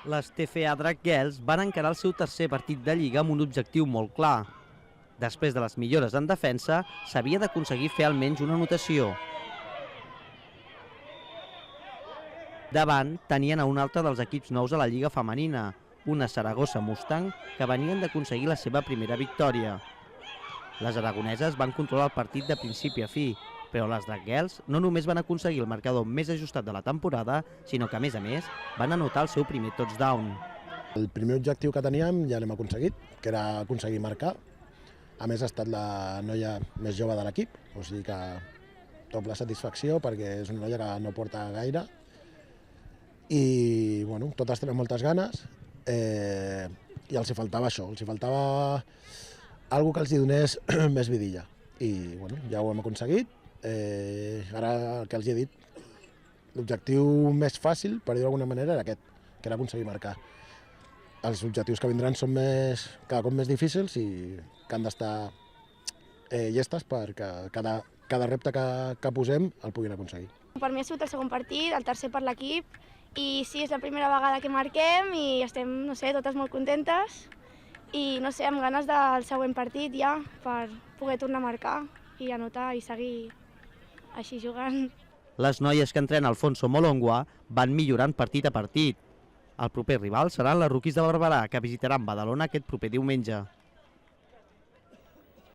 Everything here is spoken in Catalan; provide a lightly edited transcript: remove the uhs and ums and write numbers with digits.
Les TFA Drac Girls van encarar el seu tercer partit de Lliga amb un objectiu molt clar. Després de les millores en defensa, s'havia d'aconseguir fer almenys una anotació. Davant tenien a un altre dels equips nous a la Lliga femenina, una Saragossa Mustang, que venien d'aconseguir la seva primera victòria. Les aragoneses van controlar el partit de principi a fi, però les Drac Girls no només van aconseguir el marcador més ajustat de la temporada, sinó que, a més, van anotar el seu primer touchdown. El primer objectiu que teníem ja l'hem aconseguit, que era aconseguir marcar. A més, ha estat la noia més jove de l'equip, o sigui que doble satisfacció perquè és una noia que no porta gaire. I bueno, totes tenen moltes ganes i els hi faltava això, els hi faltava algo que els hi donés més vidilla. I bueno, ja ho hem aconseguit. Ara el que els he dit, l'objectiu més fàcil, per dir-ho d'alguna manera, era aquest, que era aconseguir marcar. Els objectius que vindran són cada cop més difícils i que han d'estar llestes perquè cada repte que posem el puguin aconseguir. Per mi ha sigut el segon partit, el tercer per l'equip, i sí, és la primera vegada que marquem i estem, no sé, totes molt contentes i, no sé, amb ganes del següent partit ja, per poder tornar a marcar i anotar i seguir així jugant. Les noies que entrena Alfonso Molongua van millorant partit a partit. El proper rival seran les Rookies de Barberà, que visitaran Badalona aquest proper diumenge.